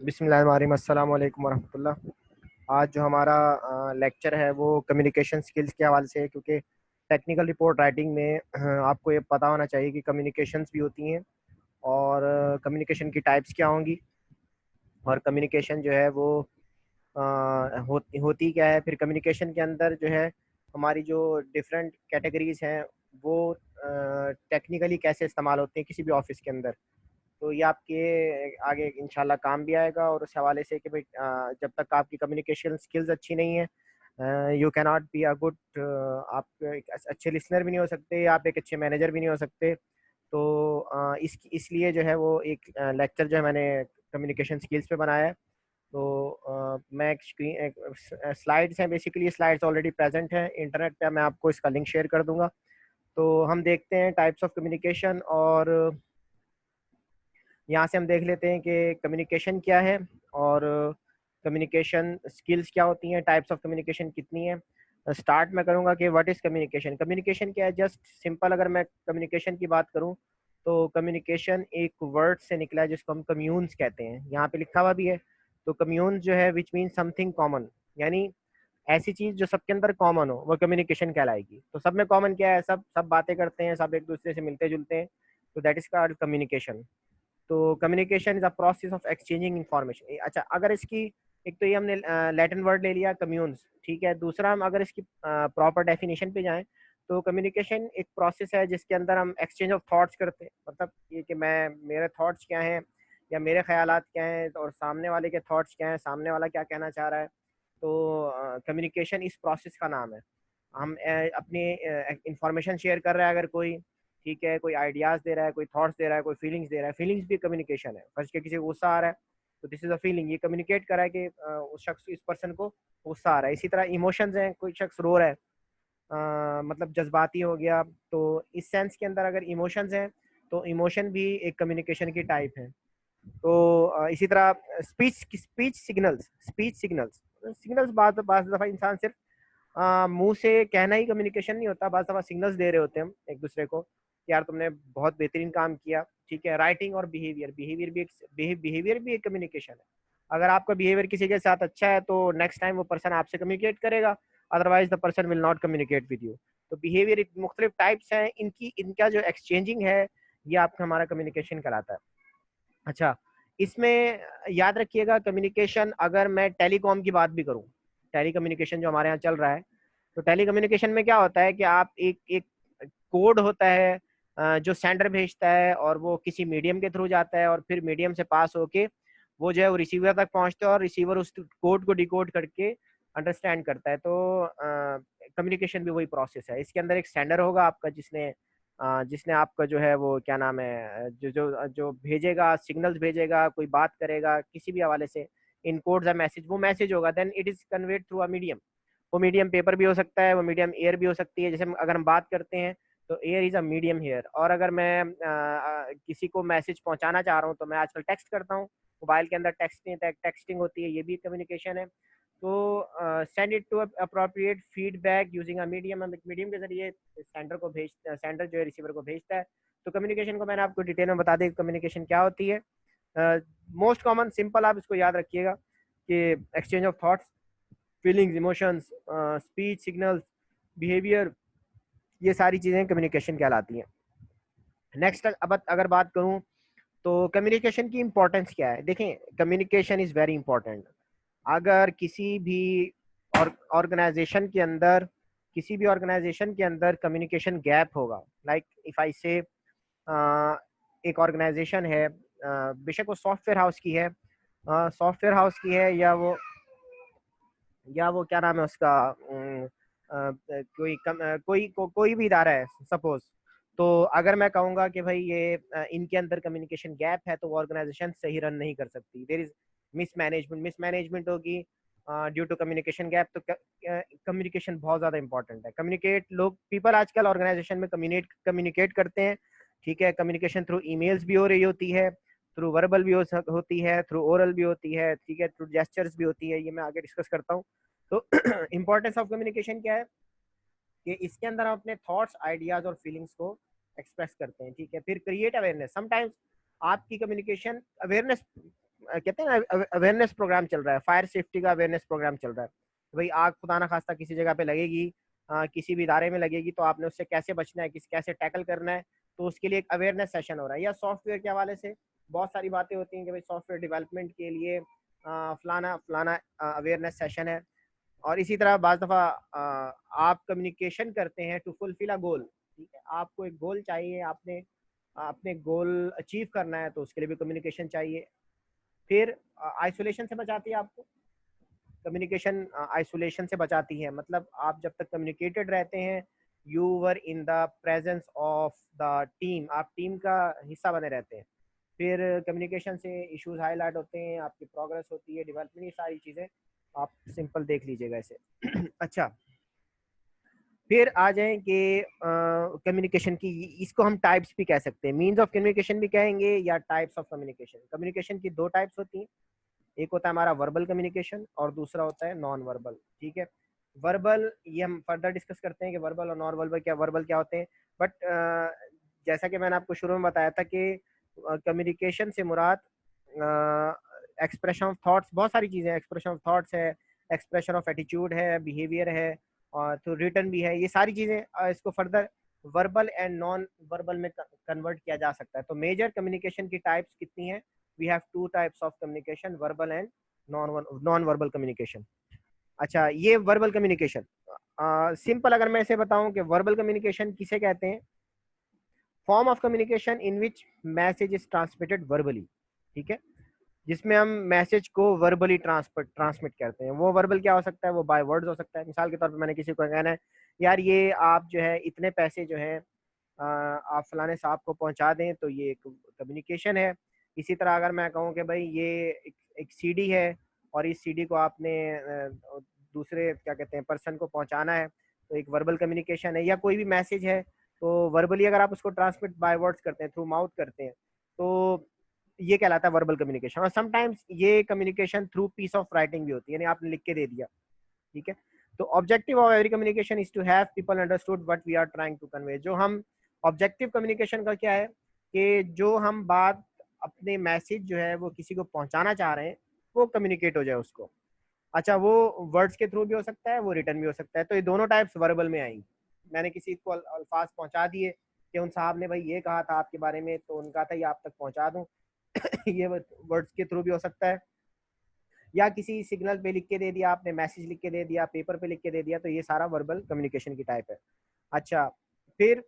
बिस्मिल्लाहिर्रहमानिर्रहीम, अस्सलाम वालेकुम वरहमतुल्लाह। आज जो हमारा लेक्चर है वो कम्युनिकेशन स्किल्स के हवाले से है, क्योंकि टेक्निकल रिपोर्ट राइटिंग में आपको ये पता होना चाहिए कि कम्युनिकेशंस भी होती हैं और कम्युनिकेशन की टाइप्स क्या होंगी और कम्युनिकेशन जो है वो होती क्या है। फिर कम्युनिकेशन के अंदर जो है हमारी जो डिफरेंट कैटेगरीज हैं वो टेक्निकली कैसे इस्तेमाल होते हैं किसी भी ऑफिस के अंदर। तो ये आपके आगे इंशाल्लाह काम भी आएगा। और उस हवाले से कि भाई जब तक आपकी कम्युनिकेशन स्किल्स अच्छी नहीं है you can not be a good, आप एक अच्छे लिसनर भी नहीं हो सकते, आप एक अच्छे मैनेजर भी नहीं हो सकते। तो इसलिए जो है वो एक लेक्चर जो है मैंने कम्युनिकेशन स्किल्स पे बनाया है। तो मैं एक स्क्रीन स्लाइड्स हैं, बेसिकली स्लाइड्स ऑलरेडी प्रेजेंट हैं इंटरनेट पे, मैं आपको इसका लिंक शेयर कर दूंगा। तो हम देखते हैं टाइप्स ऑफ कम्युनिकेशन, और यहाँ से हम देख लेते हैं कि कम्युनिकेशन क्या है और कम्युनिकेशन स्किल्स क्या होती हैं, टाइप्स ऑफ कम्युनिकेशन कितनी है। स्टार्ट मैं करूँगा कि व्हाट इज़ कम्युनिकेशन। कम्युनिकेशन क्या है, जस्ट सिंपल अगर मैं कम्युनिकेशन की बात करूँ तो कम्युनिकेशन एक वर्ड से निकला है जिसको हम कम्यून्स कहते हैं, यहाँ पे लिखा हुआ भी है। तो कम्यून्स जो है विच मीन समथिंग कॉमन, यानी ऐसी चीज़ जो सबके अंदर कॉमन हो वो कम्युनिकेशन कहलाएगी। तो सब में कॉमन क्या है, सब सब बातें करते हैं, सब एक दूसरे से मिलते जुलते हैं, तो दैट इज कॉल्ड कम्युनिकेशन। तो communication is a process of exchanging information. अच्छा, अगर इसकी एक तो ये हमने लैटिन वर्ड ले लिया कम्यून्स, ठीक है। दूसरा हम अगर इसकी प्रॉपर डेफिनेशन पे जाएं तो कम्युनिकेशन एक प्रोसेस है जिसके अंदर हम एक्सचेंज ऑफ थॉट्स करते हैं। मतलब ये कि मैं मेरे थॉट्स क्या हैं या मेरे ख्यालात क्या हैं और सामने वाले के थॉट्स क्या हैं, सामने वाला क्या कहना चाह रहा है। तो कम्युनिकेशन इस प्रोसेस का नाम है। हम अपनी इंफॉर्मेशन शेयर कर रहा है अगर कोई, ठीक है, कोई आइडियाज़ दे रहा है, कोई थॉट्स दे रहा है, कोई फीलिंग्स दे रहा है, फीलिंग्स भी कम्युनिकेशन है। फर्स्ट के किसी को गुस्सा आ रहा है तो दिस इज़ अ फीलिंग, ये कम्युनिकेट कर रहा है कि उस शख्स, इस पर्सन को गुस्सा आ रहा है। इसी तरह इमोशंस हैं, कोई शख्स रो रहा है, मतलब जज्बाती हो गया। तो इस सेंस के अंदर अगर इमोशंस हैं तो इमोशन भी एक कम्युनिकेशन की टाइप है। तो इसी तरह speech signals, speech signals signals बात बात दफ़ा इंसान सिर्फ मुंह से कहना ही कम्युनिकेशन नहीं होता, बात दफ़ा सिग्नल्स दे रहे होते हैं हम एक दूसरे को कि यार तुमने बहुत बेहतरीन काम किया, ठीक है। राइटिंग और बिहेवियर, बिहेवियर भी एक कम्युनिकेशन है। अगर आपका बिहेवियर किसी के साथ अच्छा है तो नेक्स्ट टाइम वो पर्सन आपसे कम्युनिकेट करेगा, otherwise the person will not communicate with you. तो बिहेवियर मुख्तलिफ टाइप्स हैं इनकी, इनका जो एक्सचेंजिंग है ये आपका हमारा कम्युनिकेशन कहलाता है। अच्छा, इसमें याद रखिएगा कम्युनिकेशन, अगर मैं टेलीकॉम की बात भी करूं, टेली कम्युनिकेशन जो हमारे यहाँ चल रहा है, तो टेली कम्युनिकेशन में क्या होता है कि आप एक एक कोड होता है जो सेंडर भेजता है और वो किसी मीडियम के थ्रू जाता है और फिर मीडियम से पास होके वो जो है वो रिसीवर तक पहुंचता है और रिसीवर उस कोड को डिकोड करके अंडरस्टैंड करता है। तो कम्युनिकेशन भी वही प्रोसेस है। इसके अंदर एक सेंडर होगा आपका जिसने जिसने आपका जो है वो क्या नाम है जो जो जो भेजेगा, सिग्नल्स भेजेगा, कोई बात करेगा किसी भी हवाले से, इन कोड्स अ मैसेज, वो मैसेज होगा, then it is conveyed through a medium. वो मीडियम पेपर भी हो सकता है, वो मीडियम एयर भी हो सकती है। जैसे अगर हम बात करते हैं तो air is a medium here. और अगर मैं किसी को मैसेज पहुंचाना चाह रहा हूँ तो मैं आजकल टेक्स्ट करता हूँ, मोबाइल के अंदर टेक्सटिंग होती है, ये भी कम्युनिकेशन है। तो send it to appropriate feedback using a medium, हम एक मीडियम के जरिए सेंडर जो है रिसीवर को भेजता है। तो कम्युनिकेशन को मैंने आपको डिटेल में बता दी कम्युनिकेशन क्या होती है। मोस्ट कॉमन सिंपल आप इसको याद रखिएगा कि exchange of thoughts, feelings, emotions, speech signals, behaviour, ये सारी चीज़ें कम्युनिकेशन कहलाती हैं। नेक्स्ट अब अगर बात करूं तो कम्युनिकेशन की इंपॉर्टेंस क्या है। देखें, कम्युनिकेशन इज़ वेरी इंपॉर्टेंट। अगर किसी भी ऑर्गेनाइजेशन के अंदर, किसी भी ऑर्गेनाइजेशन के अंदर कम्युनिकेशन गैप होगा, लाइक इफ़ आई से एक ऑर्गेनाइजेशन है, बेशक वो सॉफ्टवेयर हाउस की है, सॉफ्टवेयर हाउस की है या वो क्या नाम है उसका, कोई भी इदारा है सपोज। तो अगर मैं कहूँगा कि भाई ये इनके अंदर कम्युनिकेशन गैप है तो वो ऑर्गेनाइजेशन सही रन नहीं कर सकती। देयर इज मिसमैनेजमेंट होगी ड्यू टू कम्युनिकेशन गैप। तो कम्युनिकेशन बहुत ज़्यादा इंपॉर्टेंट है। कम्युनिकेट, लोग पीपल आजकल ऑर्गेनाइजेशन में कम्युनिकेट करते हैं, ठीक है। कम्युनिकेशन थ्रू ईमेल्स भी हो रही होती है, थ्रू वर्बल भी होती है, थ्रू ओरल भी होती है, ठीक है, थ्रू जेस्चर्स भी होती है, ये मैं आगे डिस्कस करता हूँ। तो इम्पोर्टेंस ऑफ कम्युनिकेशन क्या है कि इसके अंदर हम अपने थॉट्स, आइडियाज और फीलिंग्स को एक्सप्रेस करते हैं, ठीक है। फिर क्रिएट अवेयरनेस, समटाइम्स आपकी कम्युनिकेशन अवेयरनेस कहते हैं ना अवेयरनेस प्रोग्राम चल रहा है, फायर सेफ्टी का अवेयरनेस प्रोग्राम चल रहा है। भाई आग खुदा ना खास्ता किसी जगह पे लगेगी, किसी भी इदारे में लगेगी, तो आपने उससे कैसे बचना है, कैसे टैकल करना है, तो उसके लिए एक अवेयरनेस सेशन हो रहा है। या सॉफ्टवेयर के हवाले से बहुत सारी बातें होती हैं कि भाई सॉफ्टवेयर डेवलपमेंट के लिए फलाना फलाना अवेयरनेस सेशन है। और इसी तरह बाज़ दफ़ा आप कम्युनिकेशन करते हैं टू फुलफिल अ गोल, ठीक है, आपको एक गोल चाहिए, आपने अपने गोल अचीव करना है, तो उसके लिए भी कम्युनिकेशन चाहिए। फिर आइसोलेशन से बचाती है आपको कम्युनिकेशन, आइसोलेशन से बचाती है, मतलब आप जब तक कम्युनिकेटेड रहते हैं, you were in the presence of the team, आप टीम का हिस्सा बने रहते हैं। फिर कम्युनिकेशन से इश्यूज हाईलाइट होते हैं, आपकी प्रोग्रेस होती है, डेवलपमेंट, ये सारी चीज़ें आप सिंपल देख लीजिएगा इसे। अच्छा, फिर आ जाएं कि कम्युनिकेशन की, इसको हम टाइप्स भी कह सकते हैं, मीन्स ऑफ कम्युनिकेशन भी कहेंगे या टाइप्स ऑफ कम्युनिकेशन। कम्युनिकेशन की दो टाइप्स होती हैं, एक होता है हमारा वर्बल कम्युनिकेशन और दूसरा होता है नॉन वर्बल, ठीक है। वर्बल ये हम फर्दर डिस्कस करते हैं कि वर्बल और नॉन वर्बल क्या होते हैं, बट जैसा कि मैंने आपको शुरू में बताया था कि कम्युनिकेशन से मुराद एक्सप्रेशन ऑफ थॉट्स, बहुत सारी चीज़ें, एक्सप्रेशन ऑफ थॉट्स है, एक्सप्रेशन ऑफ एटीट्यूड है, बिहेवियर है, और तो रिटर्न भी है, ये सारी चीज़ें इसको further verbal and non verbal में कन्वर्ट किया जा सकता है। तो मेजर कम्युनिकेशन की टाइप्स कितनी हैं? We have two types of communication, verbal and non verbal communication. अच्छा, ये वर्बल कम्युनिकेशन सिंपल अगर मैं इसे बताऊं कि वर्बल कम्युनिकेशन किसे कहते हैं, form of communication in which message is transmitted verbally, ठीक है, जिसमें हम मैसेज को वर्बली ट्रांसमिट करते हैं। वो वर्बल क्या हो सकता है? वो बाय वर्ड्स हो सकता है। मिसाल के तौर पे मैंने किसी को कहना है, यार ये आप जो है इतने पैसे जो है आप फलाने साहब को पहुंचा दें, तो ये एक कम्युनिकेशन है। इसी तरह अगर मैं कहूँ कि भाई ये एक सीडी है और इस सीडी को आपने दूसरे क्या कहते हैं पर्सन को पहुंचाना है, तो एक वर्बल कम्युनिकेशन है। या कोई भी मैसेज है, तो वर्बली अगर आप उसको ट्रांसमिट बाय वर्ड्स करते हैं, थ्रू माउथ करते हैं, तो ये कहलाता है वर्बल कम्युनिकेशन। और समटाइम्स ये communication through piece of writing भी होती है, यानी आपने लिख के दे दिया, ठीक है। तो objective of every communication is to have people understood what we are trying to convey. जो हम ऑब्जेक्टिव कम्युनिकेशन का क्या है कि जो हम बात अपने मैसेज जो है वो किसी को पहुंचाना चाह रहे हैं, वो कम्युनिकेट हो जाए उसको। अच्छा, वो वर्ड्स के थ्रू भी हो सकता है, वो रिटर्न भी हो सकता है। तो ये दोनों टाइप्स वर्बल में आएंगी। मैंने किसी को अल्फाज पहुंचा दिए कि उन साहब ने भाई ये कहा था आपके बारे में, तो उनका था ये आप तक पहुंचा दूं। ये वर्ड्स के थ्रू भी हो सकता है, या किसी सिग्नल पे लिख के दे दिया आपने, मैसेज लिख के दे दिया, पेपर पे लिख के दे दिया, तो ये सारा वर्बल कम्युनिकेशन की टाइप है। अच्छा, फिर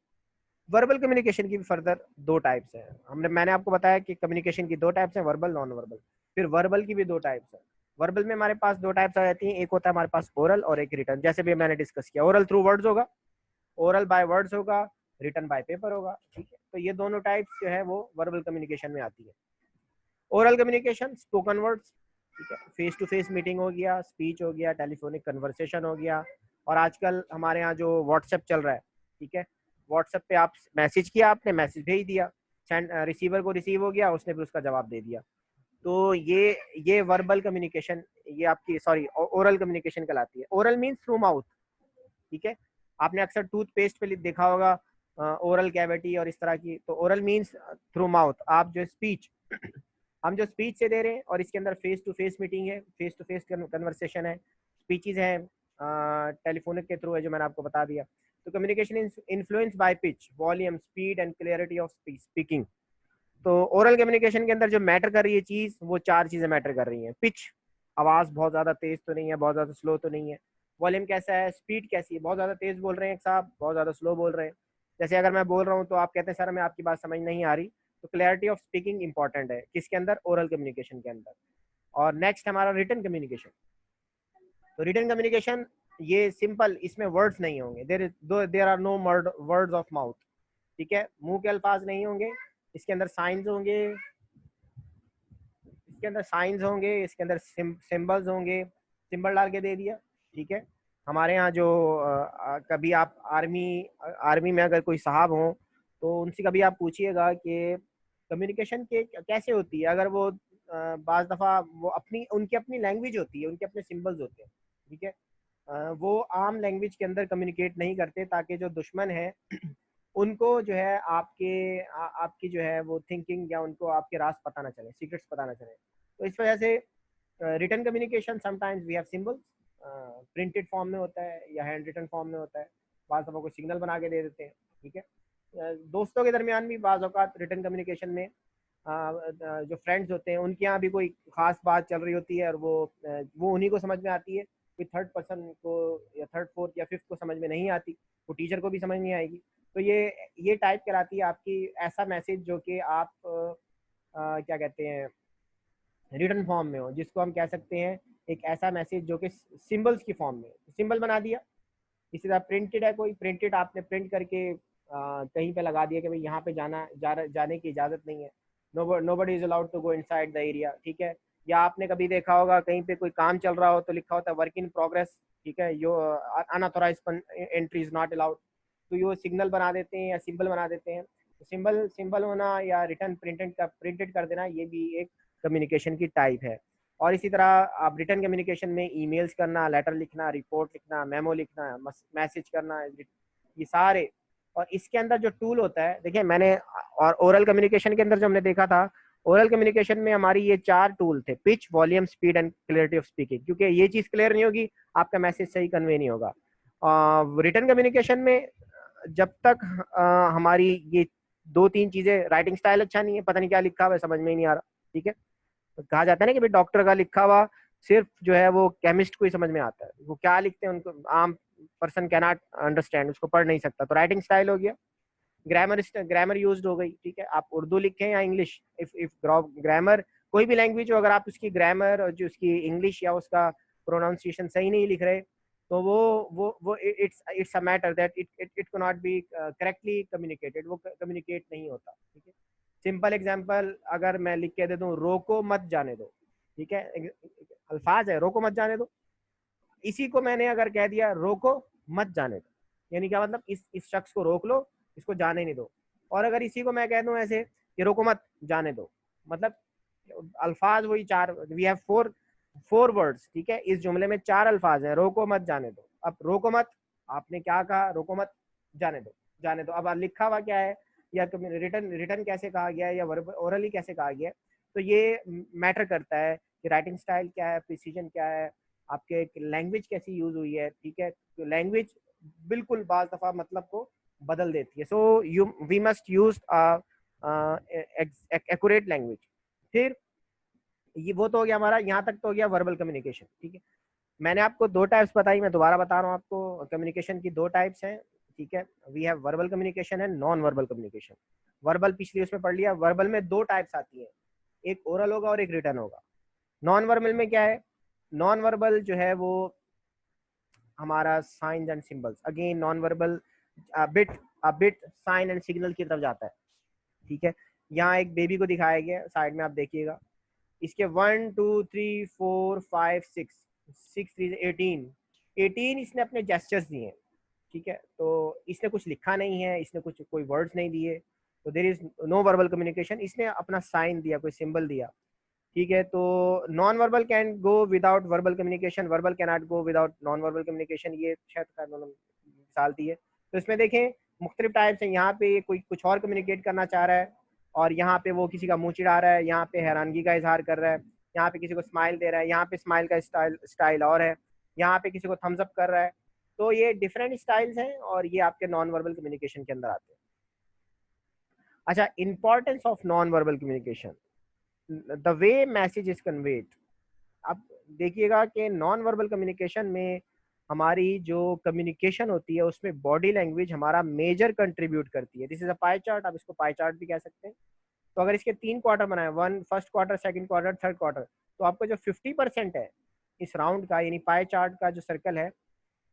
वर्बल कम्युनिकेशन की भी फर्दर दो टाइप्स हैं। मैंने आपको बताया कि कम्युनिकेशन की दो टाइप्स हैं, वर्बल नॉन वर्बल। फिर वर्बल की भी दो टाइप्स हैं। वर्बल में हमारे पास दो टाइप्स आ जाती हैं, एक होता है हमारे पास ओरल और एक रिटर्न। जैसे भी मैंने डिस्कस किया, ओरल थ्रू वर्ड्स होगा, ओरल बाय वर्ड्स होगा, रिटर्न बाय पेपर होगा, ठीक है। तो ये दोनों टाइप्स जो है वो वर्बल कम्युनिकेशन में आती है। ओरल कम्युनिकेशन स्पोकन वर्ड्स, ठीक है, फेस टू फेस मीटिंग हो गया, स्पीच हो गया, टेलीफोनिक कन्वर्सेशन हो गया, और आजकल हमारे यहाँ जो व्हाट्सएप चल रहा है, ठीक है, व्हाट्सएप पे आप मैसेज किया, आपने मैसेज भेज दिया, सेंड रिसीवर को रिसीव हो गया, उसने फिर उसका जवाब दे दिया। तो ये वर्बल कम्युनिकेशन, ये आपकी सॉरी ओरल कम्युनिकेशन कहलाती है। ओरल मीन्स थ्रू माउथ, ठीक है। आपने अक्सर टूथपेस्ट पे देखा होगा ओरल कैविटी और इस तरह की, तो ओरल मीन्स थ्रू माउथ। आप जो स्पीच हम जो स्पीच से दे रहे हैं, और इसके अंदर फेस टू फेस मीटिंग है, फेस टू फेस कन्वर्सेशन है, स्पीचेज हैं, टेलीफोनिक के थ्रू है, जो मैंने आपको बता दिया। तो communication influence by pitch, volume, speed and clarity of speaking. तो ओरल कम्युनिकेशन के अंदर जो मैटर कर रही है चीज, वो चार चीजें मैटर कर रही हैं। पिच, आवाज बहुत ज्यादा तेज तो नहीं है, बहुत ज्यादा स्लो तो नहीं है। वॉल्यूम कैसा है, स्पीड कैसी है, बहुत ज्यादा तेज बोल रहे हैं साहब, बहुत ज्यादा स्लो बोल रहे हैं। जैसे अगर मैं बोल रहा हूँ तो आप कहते हैं सर मैं आपकी बात समझ नहीं आ रही, तो क्लैरिटी ऑफ स्पीकिंग इंपॉर्टेंट है किसके अंदर, ओरल कम्युनिकेशन के अंदर। और नेक्स्ट हमारा रिटन कम्युनिकेशन। तो रिटन कम्युनिकेशन ये सिंपल, इसमें वर्ड्स नहीं होंगे, there are no words of mouth, ठीक है, मुंह के अल्फाज नहीं होंगे, इसके अंदर साइंस होंगे, इसके अंदर सिंबल्स होंगे, सिंबल डाल के दे दिया, ठीक है। हमारे यहाँ जो कभी आप आर्मी में अगर कोई साहब हो, तो उनसे कभी आप पूछिएगा कि कम्युनिकेशन के कैसे होती है, अगर वो बाज़ दफ़ा वो उनकी अपनी लैंग्वेज होती है, उनके अपने सिंबल्स होते हैं, ठीक है। वो आम लैंग्वेज के अंदर कम्युनिकेट नहीं करते, ताकि जो दुश्मन है उनको जो है आपकी जो है वो थिंकिंग, या उनको आपके राज पता ना चले, सीक्रेट्स पता ना चले। तो इस वजह से written communication sometimes we have symbols, printed form में होता है या हैंड रिटन फॉर्म में होता है, बाज़ दफ़ा कोई सिग्नल बना के दे देते हैं, ठीक है। दोस्तों के दरमियान भी बाज़ औक़ात रिटन कम्युनिकेशन में जो फ्रेंड्स होते हैं उनके यहाँ भी कोई ख़ास बात चल रही होती है और वो उन्हीं को समझ में आती है, कोई थर्ड पर्सन को या थर्ड फोर्थ या फिफ्थ को समझ में नहीं आती, वो टीचर को भी समझ नहीं आएगी। तो ये टाइप कहलाती है आपकी ऐसा मैसेज जो कि आप क्या कहते हैं रिटन फॉर्म में हो, जिसको हम कह सकते हैं एक ऐसा मैसेज जो कि सिंबल्स की फॉर्म में, सिंबल बना दिया। इसी तरह प्रिंटेड है, कोई प्रिंटेड आपने प्रिंट करके कहीं पे लगा दिया कि भाई यहाँ पे जाने की इजाज़त नहीं है, nobody is allowed to go inside the area, ठीक है। या आपने कभी देखा होगा कहीं पे कोई काम चल रहा हो तो लिखा होता है वर्क इन प्रोग्रेस, ठीक है, यो unauthorized entry is not allowed, तो ये सिग्नल बना देते हैं या सिंबल बना देते हैं। तो सिंबल होना या रिटर्न प्रिंटेड कर देना, ये भी एक कम्युनिकेशन की टाइप है। और इसी तरह आप रिटर्न कम्युनिकेशन में ईमेल्स करना, लेटर लिखना, रिपोर्ट लिखना, मेमो लिखना, मैसेज करना, ये सारे। और इसके अंदर जो टूल होता है, देखिए मैंने और ओरल कम्युनिकेशन के अंदर जो हमने देखा था, ओरल कम्युनिकेशन में हमारी ये 4 टूल थे, pitch, volume, speed and clarity of speaking, क्योंकि ये चीज़ क्लियर नहीं होगी आपका मैसेज सही कन्वे नहीं होगा। रिटर्न कम्युनिकेशन में जब तक हमारी ये 2-3 चीज़ें, राइटिंग स्टाइल अच्छा नहीं है, पता नहीं क्या लिखा हुआ है, समझ में ही नहीं आ रहा, ठीक है। तो कहा जाता है ना कि भाई डॉक्टर का लिखा हुआ सिर्फ जो है वो केमिस्ट को ही समझ में आता है, वो क्या लिखते हैं उनको आम पर्सन कैन नॉट अंडरस्टैंड, उसको पढ़ नहीं सकता। तो राइटिंग स्टाइल हो गया, ग्रामर यूज्ड हो गई, ठीक है, आप उर्दू लिखें या इंग्लिश, इफ ग्रामर कोई भी लैंग्वेज हो, अगर आप उसकी ग्रामर और जो उसकी इंग्लिश या उसका प्रोनाउंसिएशन सही नहीं लिख रहे, तो वो it's a matter that it can not be correctly communicated, वो कम्युनिकेट नहीं होता, ठीक है। सिंपल एग्जांपल अगर मैं लिख के दे दूं, रोको मत जाने दो, ठीक है, अल्फाज है, रोको मत जाने दो, इसी को मैंने अगर कह दिया रोको मत जाने दो, यानी क्या मतलब, इस शख्स को रोक लो, इसको जाने नहीं दो। और अगर इसी को मैं कह दूं ऐसे कि रोको मत जाने दो, मतलब अल्फाज वही 4, वी हैव फोर वर्ड्स, ठीक है, इस जुमले में 4 अल्फाज हैं, रोको मत जाने दो। अब रोको मत, आपने क्या कहा, रोको मत जाने दो, जाने दो। अब लिखा हुआ क्या है या रिटर्न कैसे कहा गया है या ओरली कैसे कहा गया है, तो ये मैटर करता है कि राइटिंग स्टाइल क्या है, प्रिसीजन क्या है, आपके लैंग्वेज कैसी यूज हुई है, ठीक है। तो लैंग्वेज बिल्कुल बाज दफा मतलब को बदल देती है। So we must use accurate language. फिर ये वो तो हो गया हमारा, यहाँ तक तो हो गया वर्बल कम्युनिकेशन, ठीक है। मैंने आपको 2 टाइप्स बताई, मैं दोबारा बता रहा हूँ आपको, कम्युनिकेशन की 2 टाइप्स हैं, ठीक है। We have verbal communication and non verbal communication. Verbal पिछली उसमें पढ़ लिया, वर्बल में 2 टाइप्स आती है, एक ओरल होगा और एक रिटर्न होगा। नॉन वर्बल में क्या है, नॉन वर्बल जो है वो हमारा signs and symbols, again non verbal with sign and signal की तरफ जाता है, ठीक है। यहाँ एक बेबी को दिखाया गया, साइड में आप देखिएगा, इसके 1 2 3 4 5 6 3 18 इसने अपने जेस्चर्स दिए हैं, ठीक है। तो इसने कुछ लिखा नहीं है, इसने कोई वर्ड्स नहीं दिए, तो there is no verbal communication. इसने अपना साइन दिया, कोई सिंबल दिया, ठीक है। तो non verbal can go without verbal communication, verbal can not go without non verbal communication, ये शायद मिसाल दी है। तो इसमें देखें मुख्तलिफ टाइप्स हैं, यहाँ पे कोई कुछ और कम्युनिकेट करना चाह रहा है और यहाँ पे वो किसी का मुंह चिढ़ा रहा है, यहाँ पे हैरानगी का इजहार कर रहा है, यहाँ पे किसी को स्माइल दे रहा है, यहाँ पे स्माइल का स्टाइल और है, यहाँ पे किसी को थम्स अप कर रहा है। तो ये डिफरेंट स्टाइल्स हैं और ये आपके नॉन वर्बल कम्युनिकेशन के अंदर आते हैं। अच्छा, importance of non verbal communication, the way message is conveyed. अब देखिएगा कि नॉन वर्बल कम्युनिकेशन में हमारी जो कम्युनिकेशन होती है उसमें बॉडी लैंग्वेज हमारा मेजर कंट्रीब्यूट करती है। This is a pie chart, आप इसको पाई चार्ट भी कह सकते हैं। तो अगर इसके 3 क्वार्टर बनाए, 1 first quarter, second quarter, third quarter, तो आपका जो 50% है इस राउंड का, यानी पाई चार्ट का जो सर्कल है,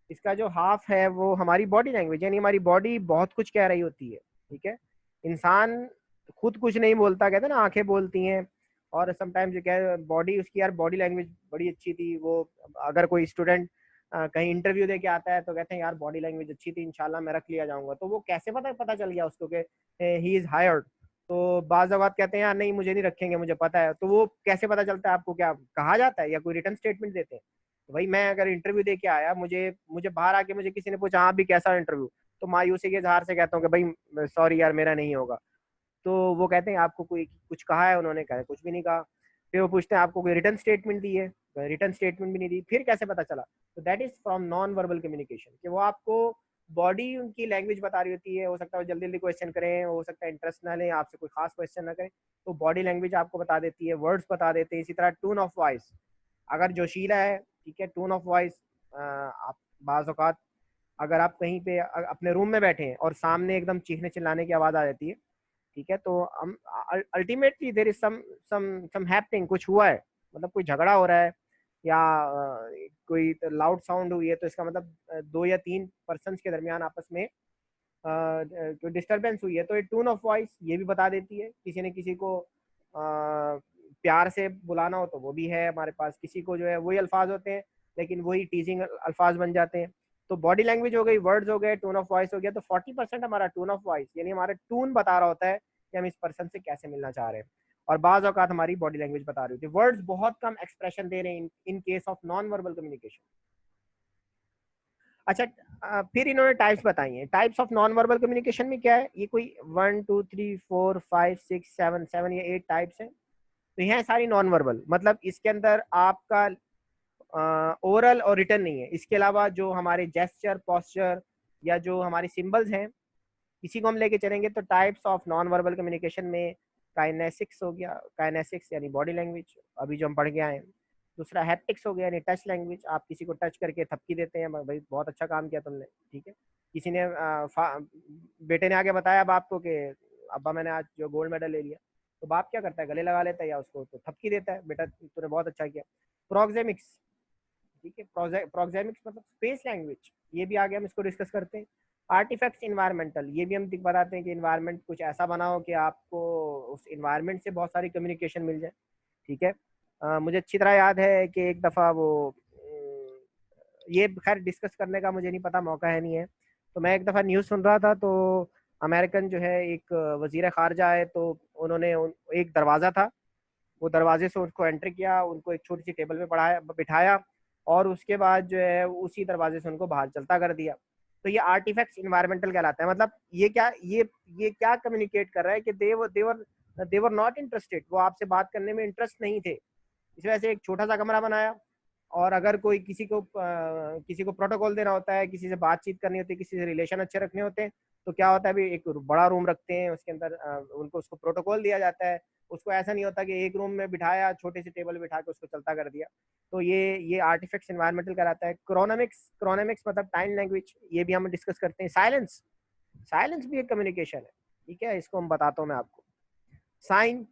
इसका जो हाफ है वो हमारी बॉडी लैंग्वेज, यानी हमारी बॉडी बहुत कुछ कह रही होती है, ठीक है। इंसान खुद कुछ नहीं बोलता, कहते हैं ना आंखें बोलती हैं, और समटाइम्स जो क्या बॉडी उसकी, यार बॉडी लैंग्वेज बड़ी अच्छी थी। वो अगर कोई स्टूडेंट कहीं इंटरव्यू दे के आता है तो कहते हैं यार बॉडी लैंग्वेज अच्छी थी, इंशाल्लाह मैं रख लिया जाऊंगा। तो वो कैसे पता चल गया उसको कि ही इज हायर्ड। तो बाज़ औक़ात कहते हैं यार नहीं मुझे नहीं रखेंगे, मुझे पता है। तो वो कैसे पता चलता है आपको, क्या कहा जाता है या कोई रिटर्न स्टेटमेंट देते हैं? तो भाई मैं अगर इंटरव्यू दे के आया, मुझे मुझे बाहर आके मुझे किसी ने पूछा हाँ भी कैसा इंटरव्यू, तो मायूसी के इजहार से कहता हूँ कि भाई सॉरी यार मेरा नहीं होगा। तो वो कहते हैं आपको कोई कुछ कहा है? उन्होंने कहा कुछ भी नहीं कहा। फिर वो पूछते हैं आपको कोई रिटर्न स्टेटमेंट दी है, रिटर्न स्टेटमेंट भी नहीं दी, फिर कैसे पता चला? तो that is from non verbal communication, कि वो आपको बॉडी उनकी लैंग्वेज बता रही होती है। हो सकता है जल्दी जल्दी क्वेश्चन करें, हो सकता है इंटरेस्ट ना लें, आपसे कोई खास क्वेश्चन ना करें, तो बॉडी लैंग्वेज आपको बता देती है, वर्ड्स बता देते हैं। इसी तरह टोन ऑफ वॉइस, अगर जोशीला है, ठीक है, टोन ऑफ वॉइस, आप बाज़ औक़ात अगर आप कहीं पे अपने रूम में बैठे हैं और सामने एकदम चीखने चिल्लाने की आवाज़ आ जाती है, ठीक है, तो हम ultimately there is some happening, कुछ हुआ है, मतलब कोई झगड़ा हो रहा है या कोई लाउड साउंड हुई है, तो इसका मतलब 2 या 3 पर्सन्स के दरमियान आपस में जो डिस्टरबेंस हुई है, तो ये टोन ऑफ वॉइस ये भी बता देती है। किसी ने किसी को प्यार से बुलाना हो तो वो भी है हमारे पास, किसी को जो है वही अल्फाज होते हैं लेकिन वही टीजिंग अल्फाज बन जाते हैं। तो बॉडी लैंग्वेज हो गई, वर्ड्स हो गए, टोन ऑफ वॉइस हो गया, तो 40% हमारा टोन ऑफ वॉइस यानी हमारा टून बता रहा होता है कि हम इस पर्सन से कैसे मिलना चाह रहे हैं, और बाज़ औक़ात हमारी बॉडी लैंग्वेज बता रही होती है। वर्ड्स बहुत कम एक्सप्रेशन दे रहे हैं in case of non verbal communication. अच्छा, फिर इन्होंने टाइप्स बताई हैं। Types of non verbal communication में क्या है, ये कोई 1 2 3 4 5 6 7 या 8 टाइप्स हैं। तो यह सारी नॉन वर्बल, मतलब इसके अंदर आपका ओरल और रिटन नहीं है। इसके अलावा जो हमारे जेस्चर, पोस्चर या जो हमारे सिंबल्स हैं, इसी को हम लेके चलेंगे। तो types of non verbal communication में काइनेसिक्स हो गया, काइनेसिक्स यानी बॉडी लैंग्वेज, अभी जो हम पढ़ के आए हैं। दूसरा हैप्टिक्स हो गया यानी टच लैंग्वेज, आप किसी को टच करके थपकी देते हैं, भाई बहुत अच्छा काम किया तुमने, ठीक है। किसी ने बेटे ने आगे बताया बाप को कि अब्बा मैंने आज जो गोल्ड मेडल ले लिया, तो बाप क्या करता है, गले लगा लेता है या उसको तो थपकी देता है, बेटा तूने बहुत अच्छा किया। प्रोक्सेमिक्स, ठीक है, प्रोक्सेमिक्स मतलब स्पेस लैंग्वेज, ये भी आगे हम इसको डिस्कस करते हैं। आर्टिफैक्ट्स इन्वायरमेंटल, ये भी हम बताते हैं कि इन्वायरमेंट कुछ ऐसा बनाओ कि आपको उस इन्वायरमेंट से बहुत सारी कम्युनिकेशन मिल जाए, ठीक है। मुझे अच्छी तरह याद है कि एक दफ़ा वो ये खैर डिस्कस करने का मुझे नहीं पता, मौका है नहीं है, तो मैं एक दफ़ा न्यूज़ सुन रहा था, तो अमेरिकन जो है एक वज़ीर ख़ारजा है, तो उन्होंने एक दरवाज़ा था, वो दरवाजे से उसको एंटर किया, उनको एक छोटी सी टेबल पे पढ़ाया बिठाया, और उसके बाद जो है उसी दरवाजे से उनको बाहर चलता कर दिया। तो ये आर्टिफैक्ट्स इन्वायरमेंटल कहलाता है। मतलब ये क्या कम्युनिकेट कर रहा है कि देवर नॉट इंटरेस्टेड, वो आपसे बात करने में इंटरेस्ट नहीं थे। इस वजह से एक छोटा सा कमरा बनाया, और अगर कोई किसी को प्रोटोकॉल देना होता है, किसी से बातचीत करनी होती है, किसी से रिलेशन अच्छे रखने होते हैं, तो क्या होता है, अभी एक बड़ा रूम रखते हैं, उसके अंदर उसको प्रोटोकॉल दिया जाता है। उसको ऐसा नहीं होता कि एक रूम में बिठाया, छोटे से टेबल बिठा के उसको चलता कर दिया। तो ये आर्टिफैक्ट्स एनवायरमेंटल कहलाता है। क्रोनोमिक्स मतलब टाइम लैंग्वेज, ये भी हम डिस्कस करते हैं। साइलेंस, साइलेंस भी एक कम्युनिकेशन है, ठीक है, इसको हम बताता हूँ मैं आपको। साइन,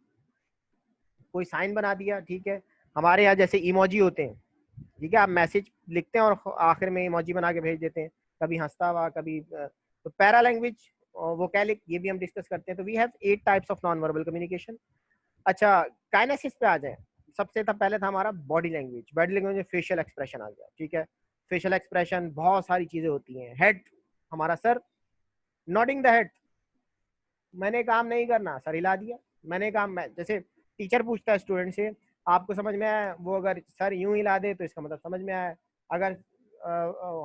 कोई साइन बना दिया, ठीक है, हमारे यहाँ जैसे इमोजी होते हैं, ठीक है, आप मैसेज लिखते हैं और आखिर में इमोजी बना के भेज देते हैं, कभी हंसता हुआ, कभी तो पैरा लैंग्वेज, वोकैलिक, ये भी हम डिस्कस करते हैं। तो we have 8 types of non verbal communication. अच्छा, काइनेसिस पे आ जाए। सबसे पहले था हमारा बॉडी लैंग्वेज। बॉडी लैंग्वेज में फेशियल एक्सप्रेशन आ गया, ठीक है। फेशियल एक्सप्रेशन बहुत सारी चीजें होती हैं। हेड, हमारा सर, नॉडिंग द हेड, मैंने काम नहीं करना, सर हिला दिया। मैंने काम, मैं जैसे टीचर पूछता है स्टूडेंट से, आपको समझ में आया, वो अगर सर यूं हिला दे तो इसका मतलब समझ में आया। अगर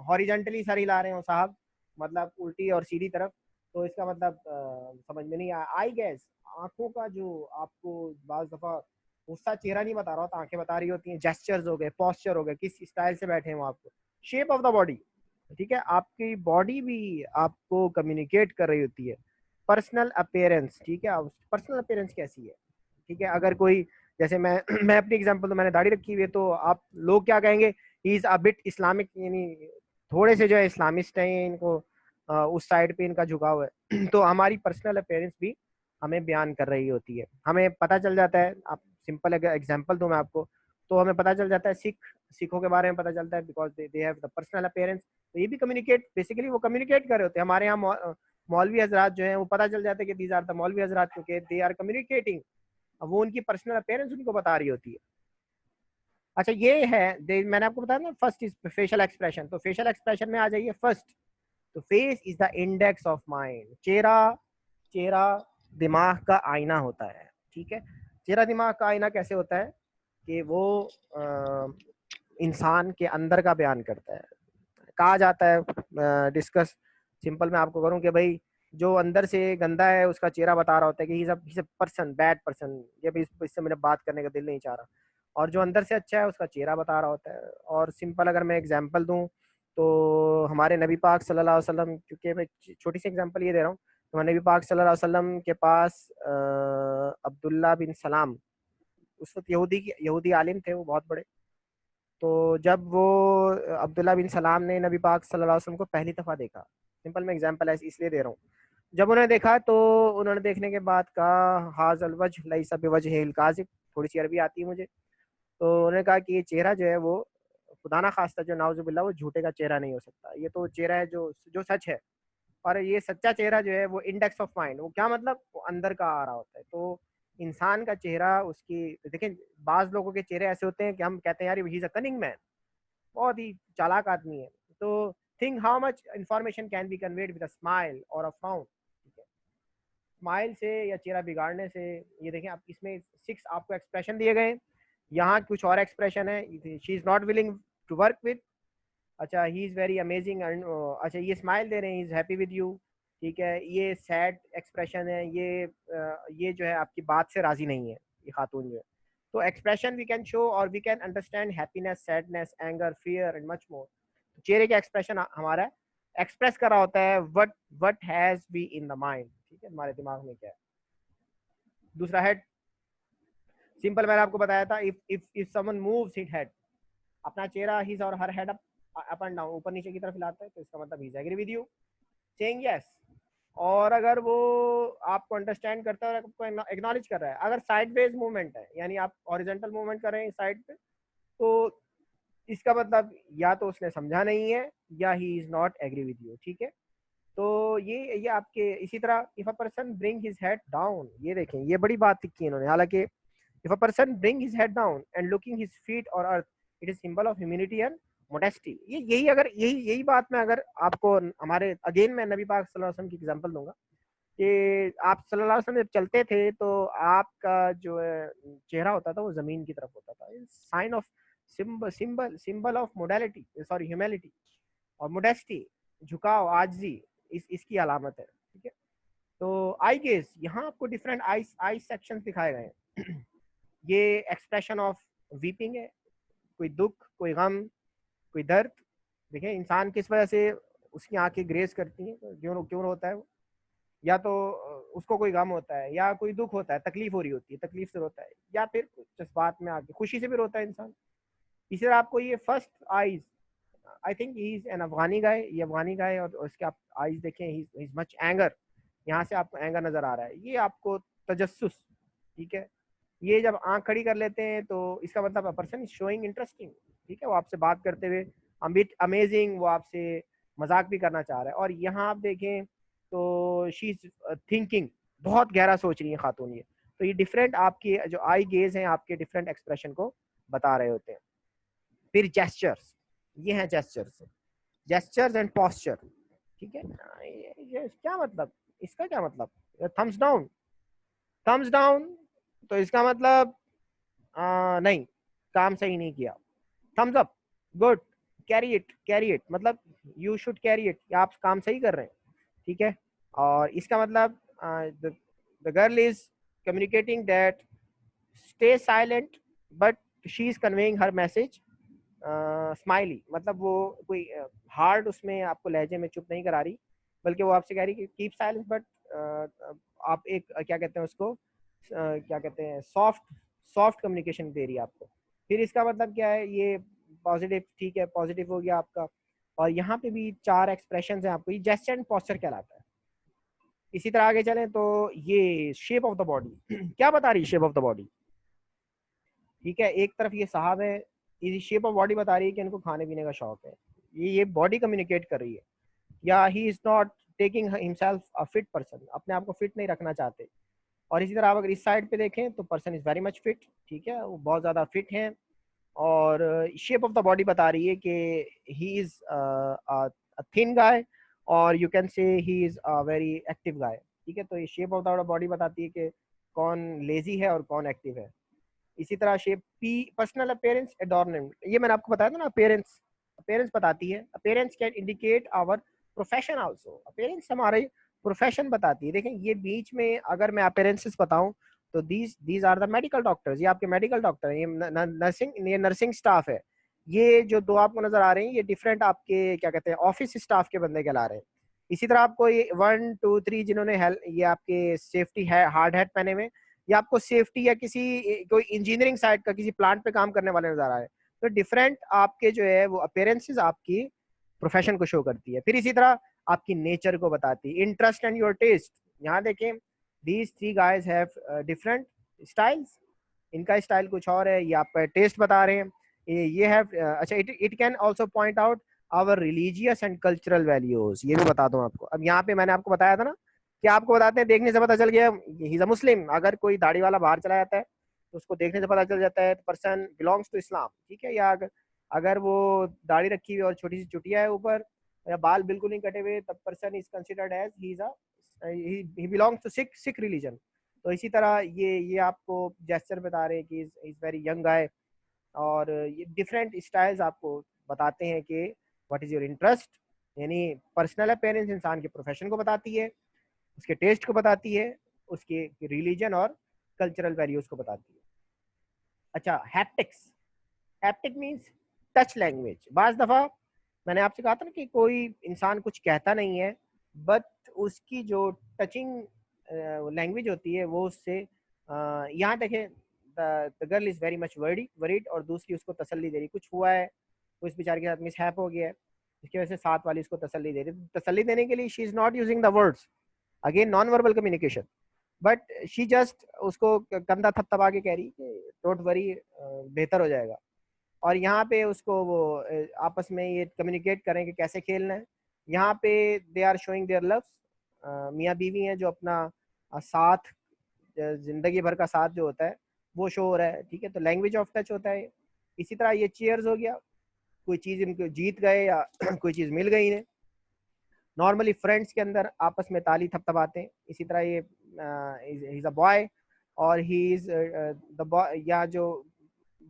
हॉरिजेंटली सर हिला रहे हो साहब, मतलब उल्टी और सीधी तरफ, तो इसका मतलब समझ में नहीं आया। आई गैस, आंखों का जो आपको बाज दफा गुस्सा चेहरा नहीं बता रहा होता, आंखें बता रही होती हैं। जेस्चर्स हो गए, पोस्चर हो गए, किस स्टाइल से बैठे हैं वो आपको, शेप ऑफ द बॉडी, ठीक है, आपकी बॉडी भी आपको कम्युनिकेट कर रही होती है। पर्सनल अपीयरेंस, ठीक है, पर्सनल अपीयरेंस कैसी है, ठीक है। अगर कोई, जैसे मैं मैं अपनी एग्जांपल, तो मैंने दाढ़ी रखी हुई है, तो आप लोग क्या कहेंगे, he is a bit Islamic, यानी थोड़े से जो है इस्लामिस्ट हैं, इनको उस साइड पे इनका झुकाव है। तो हमारी पर्सनल अपीयरेंस भी हमें बयान कर रही होती है। हमें पता चल जाता है, आप सिंपल एग्जांपल दूं मैं आपको, तो हमें पता चल जाता है सिखों के बारे में पता चलता है, because they have the personal appearance. तो ये भी कम्युनिकेट, बेसिकली वो कम्युनिकेट कर रहे होते हैं। हमारे यहाँ मौलवी हजरात जो हैं, वो पता चल जाता है कि दीज आर द मौलवी हजरात, क्योंकि दे आर कम्युनिकेटिंग, वो उनकी पर्सनल अपीयरेंस उनको बता रही होती है। अच्छा, ये है मैंने आपको बताया ना, फर्स्ट इज फेशियल एक्सप्रेशन। तो फेशियल एक्सप्रेशन में आ जाइए फर्स्ट। तो face is the index of mind. चेहरा, चेहरा दिमाग का आईना होता है, ठीक है। चेहरा दिमाग का आईना कैसे होता है कि वो इंसान के अंदर का बयान करता है। कहा जाता है, डिस्कस सिंपल मैं आपको करूं कि भाई जो अंदर से गंदा है उसका चेहरा बता रहा होता है कि he is a person, bad person, ये भी इससे मेरा बात करने का दिल नहीं चाह रहा। और जो अंदर से अच्छा है उसका चेहरा बता रहा होता है। और सिंपल अगर मैं एग्जांपल दूं तो हमारे नबी पाक सल्लल्लाहु अलैहि वसल्लम, क्योंकि मैं छोटी सी एग्जांपल ये दे रहा हूँ, तो हमारे नबी पाक सल्लल्लाहु अलैहि वसल्लम के पास अब्दुल्ला बिन सलाम, उस वक्त यहूदी आलिम थे वो बहुत बड़े। तो जब वो अब्दुल्ला बिन सलाम ने नबी पाक सल्लल्लाहु अलैहि वसल्लम को पहली दफ़ा देखा, सिंपल मैं एग्जांपल है इसलिए दे रहा हूँ, जब उन्होंने देखा तो उन्होंने देखने के बाद कहा हाज़ल वजह लैसा बिवजहिल काज़िब, थोड़ी सी अरबी आती है मुझे, तो उन्होंने कहा कि ये चेहरा जो है वो खुदा ना खास्ता जो नाउजुबिल्ला वो झूठे का चेहरा नहीं हो सकता, ये तो चेहरा है जो जो सच है। और ये सच्चा चेहरा जो है वो इंडेक्स ऑफ माइंड, वो क्या मतलब, वो अंदर का आ रहा होता है। तो इंसान का चेहरा उसकी, देखिए बाज लोगों के चेहरे ऐसे होते हैं कि हम कहते हैं यार he is a cunning man, बहुत ही चालाक आदमी है। तो think how much information can be conveyed with a smile और अ फ्राउन। स्माइल से या चेहरा बिगाड़ने से, ये देखें आप इसमें 6 आपको एक्सप्रेशन दिए गए, यहाँ कुछ और एक्सप्रेशन है, she is not willing to work with, अच्छा he is very amazing and, अच्छा ये स्माइल दे रहे हैं, he is happy with you, ठीक है। ये सैड एक्सप्रेशन है, ये जो है आपकी बात से राजी नहीं है, ये खातून जो है। तो एक्सप्रेशन वी कैन शो और we can understand happiness, sadness, anger, fear and much more. चेहरे का एक्सप्रेशन हमारा एक्सप्रेस कर रहा होता है what has been the mind, ठीक है, हमारे दिमाग में क्या है। दूसरा हेड, सिंपल मैंने आपको बताया था, if someone moves his head, अपना चेहरा हिज और her head up and down, ऊपर नीचे की तरफ हिलाता है, तो इसका मतलब ही is agree with you, saying yes. और अगर वो आपको अंडरस्टैंड करता है और आपको एक्नॉलेज कर रहा है, अगर साइडवेज मूवमेंट है यानी आप हॉरिजॉन्टल मूवमेंट कर रहे हैं साइड पे, तो इसका मतलब या तो उसने समझा नहीं है या he is not agree with you, ठीक है। तो ये आपके, इसी तरह if a person bring his head down, ये देखें ये बड़ी बात लिखी है इन्होंने, हालांकि if a person bring his head down and looking his feet और earth, it is symbol of humility and modesty. ये यही बात मैं अगर आपको हमारे, अगेन मैं नबी पाक सल्लल्लाहु अलैहि वसल्लम की एग्जांपल दूंगा कि आप सल्लल्लाहु अलैहि वसल्लम जब चलते थे तो आपका जो चेहरा होता था वो जमीन की तरफ होता था, sign of symbol of modality, sorry humility और मोडेस्टी, झुकाव, आजिजी, इसकी अलामत है, ठीक है। तो आई गेज, यहाँ आपको डिफरेंट आई सेक्शन दिखाए गए हैं। ये एक्सप्रेशन ऑफ वीपिंग है, कोई दुख, कोई गम, कोई दर्द। देखिए इंसान किस वजह से उसकी आंखें ग्रेस करती हैं, क्यों क्यों होता है वो, या तो उसको कोई गम होता है या कोई दुख होता है, तकलीफ हो रही होती है, तकलीफ से रोता है, या फिर जज्बात में आके खुशी से भी रोता है इंसान। इसी तरह आपको ये first eyes, I think he is an Afghani guy, ये अफगानी गाय, और उसके आप आईज देखें, ही इज मच एंगर, यहाँ से आपको एंगर नजर आ रहा है, ये आपको तजस्सुस, ठीक है। ये जब आंख खड़ी कर लेते हैं तो इसका मतलब पर्सन इज शोइंग इंटरेस्टिंग, ठीक है, वो आपसे बात करते हुए अमेजिंग, वो आपसे मजाक भी करना चाह रहा है। और यहाँ आप देखें तो शी इज थिंकिंग, बहुत गहरा सोच रही है खातून ये। तो ये डिफरेंट आपकी जो आई गेज हैं आपके डिफरेंट एक्सप्रेशन को बता रहे होते हैं। फिर जेस्चर्स, ये हैं जेस्चर्स, जेस्चर्स एंड पोस्चर, ठीक है। ये क्या मतलब, इसका क्या मतलब, थम्स डाउन, थम्स डाउन, तो इसका मतलब नहीं, काम सही नहीं किया। Thumbs up, good, carry it मतलब यू शुड कैरी इट, आप काम सही कर रहे हैं, ठीक है। और इसका मतलब the girl is communicating that stay silent but she is conveying her message smiley, मतलब वो कोई हार्ड उसमें आपको लहजे में चुप नहीं करा रही, बल्कि वो आपसे कह रही कि कीप साइलेंस, बट आप एक क्या कहते हैं उसको, क्या कहते हैं, सॉफ्ट कम्युनिकेशन दे रही है आपको। फिर इसका मतलब क्या है, ये पॉजिटिव, ठीक है, पॉजिटिव हो गया आपका। और यहाँ पे भी 4 एक्सप्रेशन हैं आपको, ये जेस्चर एंड पोस्चर कहलाता है। इसी तरह आगे चलें तो ये शेप ऑफ द बॉडी क्या बता रही है, शेप ऑफ द बॉडी, ठीक है। एक तरफ ये साहब है, ये शेप ऑफ बॉडी बता रही है कि इनको खाने पीने का शौक है, ये बॉडी कम्युनिकेट कर रही है। या he is not taking himself a fit person, अपने आप को फिट नहीं रखना चाहते। और इसी तरह आप अगर इस साइड पे देखें तो person is very much fit, ठीक है, वो बहुत ज़्यादा फिट हैं। और शेप ऑफ द बॉडी बता रही है कि ही इज़ अ थिन गाय, और you can say he is a very active guy, ठीक है। तो ये शेप ऑफ द बॉडी बताती है कि कौन लेजी है और कौन एक्टिव है। इसी तरह shape P, personal appearance, adornment, ये मैंने आपको बताया था ना, अपीयरेंस बताती है। Appearance can indicate our profession also, appearance हमारे प्रोफेशन बताती है। देखें ये बीच में अगर मैं अपीयरेंसेस बताऊं तो these are the medical doctors, ये आपके मेडिकल डॉक्टर हैं, ये नर्सिंग स्टाफ है। ये जो दो आपको नजर आ रहे हैं ये डिफरेंट आपके क्या कहते हैं ऑफिस स्टाफ के बंदे कहला रहे हैं। इसी तरह आपको ये 1 2 3 जिन्होंने हेल्थ ये आपके सेफ्टी है हार्ड हैट पहने हुए, या आपको सेफ्टी या किसी कोई इंजीनियरिंग साइड का किसी प्लांट पे काम करने वाले नजर आ रहे हैं। तो डिफरेंट आपके जो है वो अपीयरेंसेस आपकी प्रोफेशन को शो करती है। फिर इसी तरह आपकी नेचर को बताती है, इंटरेस्ट एंड योर टेस्ट। यहाँ देखें these three guys have different styles, इनका स्टाइल कुछ और है, ये आपका टेस्ट बता रहे हैं। ये हैव अच्छा it can also point out our religious and cultural values, ये भी बता दूं आपको। अब यहाँ पे मैंने आपको बताया था ना कि आपको बताते हैं देखने से पता चल गया ही इज अ मुस्लिम, अगर कोई दाढ़ी वाला बाहर चला जाता है तो उसको देखने से पता चल जाता है पर्सन बिलोंग्स टू इस्लाम, ठीक है। या अगर वो दाढ़ी रखी हुई और छोटी सी चुटिया है ऊपर या बाल बिल्कुल नहीं कटे हुए तब person is considered as he belongs to Sikh religion. तो इसी तरह ये आपको जेस्चर बता रहे हैं कि इज वेरी यंग गाय। और ये डिफरेंट स्टाइल्स आपको बताते हैं कि व्हाट इज योर इंटरेस्ट, यानी पर्सनल अपीयरेंस इंसान के प्रोफेशन को बताती है, उसके टेस्ट को बताती है, उसके रिलीजन और कल्चरल वैल्यूज को बताती है। अच्छा haptics, haptic means touch language. बाज दफा मैंने आपसे कहा था ना कि कोई इंसान कुछ कहता नहीं है बट उसकी जो टचिंग लैंग्वेज होती है वो उससे यहाँ देखें the girl is very much worried और दूसरी उसको तसल्ली दे रही, कुछ हुआ है तो इस बेचारे के साथ मिसहैप हो गया है, इसकी वजह से साथ वाली उसको तसल्ली दे रही है। तसल्ली देने के लिए she is not using the words, again non verbal communication, but she just उसको कंधा थपथपा के कह रही कि डोंट वरी बेहतर हो जाएगा। और यहाँ पे उसको वो आपस में ये कम्युनिकेट करें कि कैसे खेलना है। यहाँ पे they are showing their loves, मियाँ बीवी हैं जो अपना साथ जिंदगी भर का साथ जो होता है वो शो हो रहा है, ठीक है। तो लैंग्वेज ऑफ टच होता है। इसी तरह ये चीयर्स हो गया, कोई चीज़ इनको जीत गए या कोई चीज़ मिल गई इन्हें, नॉर्मली फ्रेंड्स के अंदर आपस में ताली थपथपाते हैं। इसी तरह ये ही इज अ बॉय और ही इज द बॉय, या जो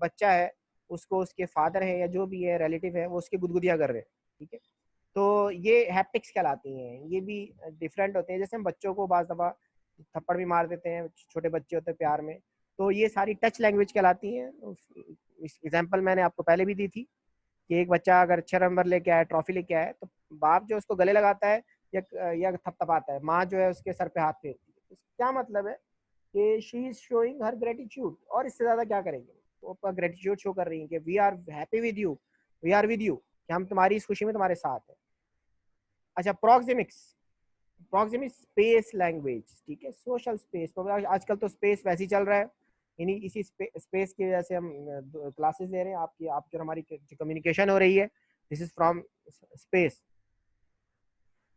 बच्चा है उसको उसके फादर है या जो भी है रिलेटिव है वो उसके गुदगुदिया कर रहे हैं, ठीक है। तो ये हैप्टिक्स कहलाती हैं, ये भी डिफरेंट होते हैं। जैसे हम बच्चों को बाज दफा थप्पड़ भी मार देते हैं, छोटे बच्चे होते हैं प्यार में, तो ये सारी टच लैंग्वेज कहलाती हैं। एग्जाम्पल मैंने आपको पहले भी दी थी कि एक बच्चा अगर 6 नंबर लेके आए, ट्रॉफी लेके आए, तो बाप जो उसको गले लगाता है या थपथपाता है, माँ जो है उसके सर पे हाथ फेरती है। क्या मतलब है कि she is showing her gratitude, और इससे ज्यादा क्या करेंगे, वो अपना ग्रेटिट्यूड शो कर रही है कि we are happy with you, we are with you, कि हम तुम्हारी इस खुशी में तुम्हारे साथ हैं। अच्छा प्रोक्सिमिक्स, प्रोक्सिमिक्स स्पेस लैंग्वेज, ठीक है, सोशल स्पेस। आजकल तो स्पेस वैसे ही चल रहा है, इन्हीं इसी स्पेस की वजह से हम क्लासेस ले रहे हैं। आपकी आप जो हमारी जो कम्युनिकेशन हो रही है दिस इज फ्रॉम स्पेस।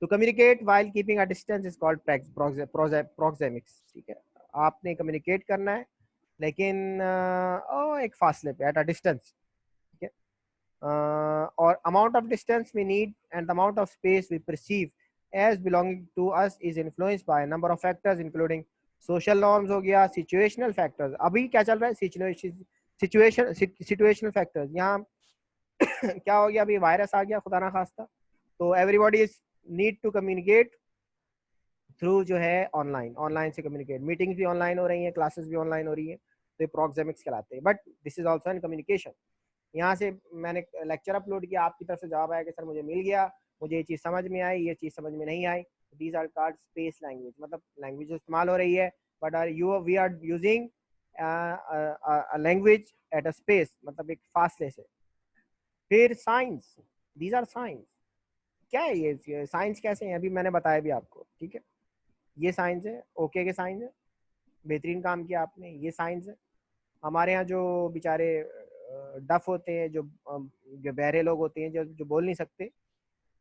तो communicate while keeping a distance is called proxemics, ठीक है। आपने कम्युनिकेट करना है लेकिन एक फासले पे, एट अ डिस्टेंस, ठीक है। और amount of distance we need and the amount of space we perceive as belonging to us is influenced by number of factors including social norms हो गया, सिचुएशनल फैक्टर्स। अभी क्या चल रहा है, सिचुएशनल फैक्टर्स। यहाँ क्या हो गया, अभी वायरस आ गया खुदा ना खास्ता, तो everybody is need to communicate through जो है ऑनलाइन से कम्युनिकेट, मीटिंग्स भी ऑनलाइन हो रही हैं, क्लासेस भी ऑनलाइन हो रही है, तो ये प्रोक्सेमिक्स कहलाते हैं। But this is also in communication. यहाँ से मैंने लेक्चर अपलोड किया, आपकी तरफ से जवाब आया कि सर मुझे मिल गया, मुझे ये चीज़ समझ में आई, ये चीज़ समझ में नहीं आई। These are called space language, मतलब लैंग्वेज इस्तेमाल हो रही है but we are using language at a space, मतलब एक फासले से। फिर साइंस, दीज आर साइंस। क्या है ये साइंस, कैसे हैं, अभी मैंने बताया भी आपको, ठीक है। ये साइंस है, ओके के साइंस है, बेहतरीन काम किया आपने, ये साइंस है। हमारे यहाँ जो बेचारे डफ होते हैं, जो बहरे लोग होते हैं, जो बोल नहीं सकते,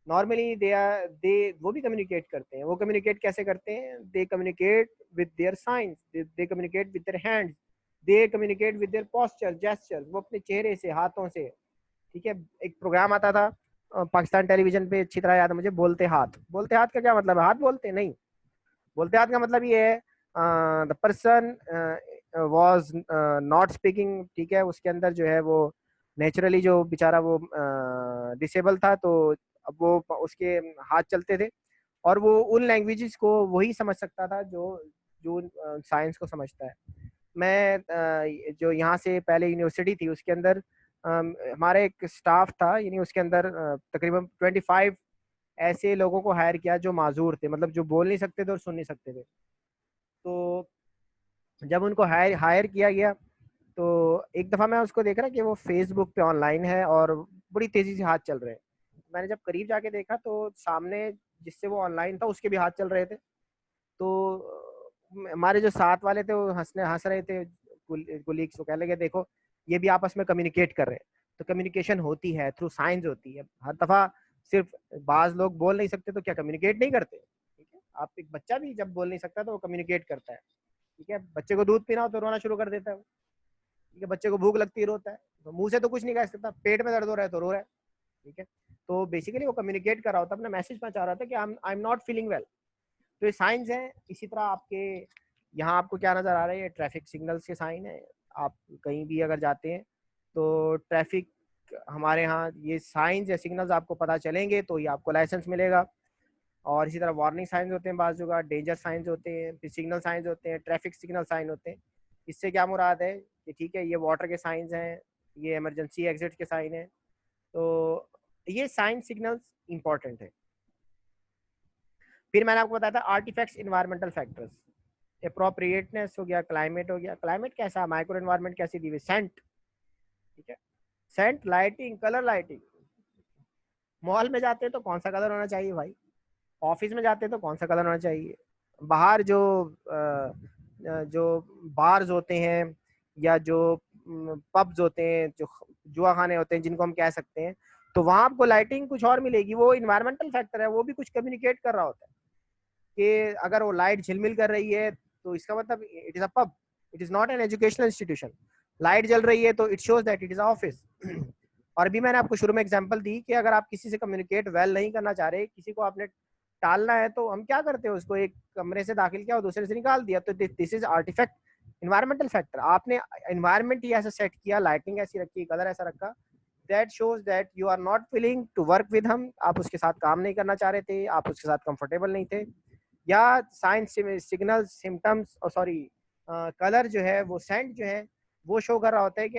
नॉर्मली दे वो भी कम्युनिकेट करते हैं। वो कम्युनिकेट कैसे करते हैं, दे communicate with their science, they communicate with their hands, they communicate with their posture gestures, वो अपने चेहरे से, हाथों से, ठीक है। एक प्रोग्राम आता था पाकिस्तान टेलीविजन पे, अच्छी तरह याद है मुझे, बोलते हाथ। बोलते हाथ का क्या मतलब है, हाथ बोलते नहीं, बोलते हाथ का मतलब ये है the person was not speaking, ठीक है। उसके अंदर जो है वो नेचुरली जो बेचारा वो डिसेबल था, तो अब वो उसके हाथ चलते थे और वो उन लैंग्वेजेस को वही समझ सकता था जो जो साइंस को समझता है। मैं जो यहाँ से पहले यूनिवर्सिटी थी उसके अंदर हमारा एक स्टाफ था, यानी उसके अंदर तकरीबन 25 ऐसे लोगों को हायर किया जो माजूर थे, मतलब जो बोल नहीं सकते थे और सुन नहीं सकते थे। तो जब उनको हायर हायर किया गया तो एक दफ़ा मैं उसको देख रहा कि वो फेसबुक पे ऑनलाइन है और बड़ी तेज़ी से हाथ चल रहे हैं। मैंने जब करीब जाके देखा तो सामने जिससे वो ऑनलाइन था उसके भी हाथ चल रहे थे। तो हमारे जो साथ वाले थे वो हंस रहे थे, कुलीग्स, वो कहने लगे देखो ये भी आपस में कम्युनिकेट कर रहे हैं। तो कम्युनिकेशन होती है, थ्रू साइंस होती है। हर दफ़ा सिर्फ बाज लोग बोल नहीं सकते तो क्या कम्युनिकेट नहीं करते? ठीक है, आप एक बच्चा भी जब बोल नहीं सकता तो वो कम्युनिकेट करता है। ठीक है, बच्चे को दूध पीना हो तो रोना शुरू कर देता है। ठीक है, बच्चे को भूख लगती है रोता है, तो मुंह से तो कुछ नहीं कह सकता, पेट में दर्द हो रहा है तो रो रहा है। ठीक है, तो बेसिकली वो कम्युनिकेट कर रहा होता है, अपना मैसेज पहुंचा रहा था कि I am not feeling well. तो ये साइंस है। इसी तरह आपके यहाँ आपको क्या नज़र आ रहा है, ये ट्रैफिक सिग्नल्स के साइन है। आप कहीं भी अगर जाते हैं तो ट्रैफिक, हमारे यहाँ ये साइंस या सिग्नल्स आपको पता चलेंगे तो ये आपको लाइसेंस मिलेगा। और इसी तरह वार्निंग साइंस होते हैं, बाज़ जगह डेंजर साइंस होते हैं, फिर सिग्नल साइंस होते हैं, ट्रैफिक सिग्नल साइन होते हैं। इससे क्या मुराद है कि ठीक है ये वाटर के साइंस हैं, ये इमरजेंसी एग्जिट के साइन है। तो ये साइन सिग्नल्स इंपॉर्टेंट है। फिर मैंने आपको बताया था आर्टिफैक्ट्स, इन्वायरमेंटल फैक्टर्स, अप्रोप्रिएटनेस हो गया, क्लाइमेट हो गया। क्लाइमेट कैसा, माइक्रो एनवायरनमेंट कैसी दी हुई, सेंट। ठीक है, scent, lighting, colour lighting. Mall में जाते हैं तो कौन सा कलर होना चाहिए भाई, ऑफिस में जाते हैं तो कौन सा कलर होना चाहिए, बाहर जो बार्स होते हैं या जो पब्स होते हैं, जो जुआ खाने होते हैं जिनको हम कह सकते हैं, तो वहां आपको लाइटिंग कुछ और मिलेगी। वो इन्वायरमेंटल फैक्टर है, वो भी कुछ कम्युनिकेट कर रहा होता है कि अगर वो लाइट झिलमिल कर रही है तो इसका मतलब it is a pub, it is not an educational institution. Light जल रही है तो it shows that it is office. और अभी मैंने आपको शुरू में एग्जांपल दी कि अगर आप किसी से कम्युनिकेट वेल नहीं करना चाह रहे, किसी को आपने टालना है, तो हम क्या करते हैं, उसको एक कमरे से दाखिल किया और दूसरे से निकाल दिया। तो this is artifact, environmental factor. आपने इन्वायरमेंट ही ऐसा सेट किया, लाइटिंग ऐसी रखी, कलर ऐसा रखा, that shows that you are not willing to work with हम। आप उसके साथ काम नहीं करना चाह रहे थे, आप उसके साथ कंफर्टेबल नहीं थे। या science signal symptoms, sorry colour जो है, वो सेंट जो है, वो शो कर रहा होता है कि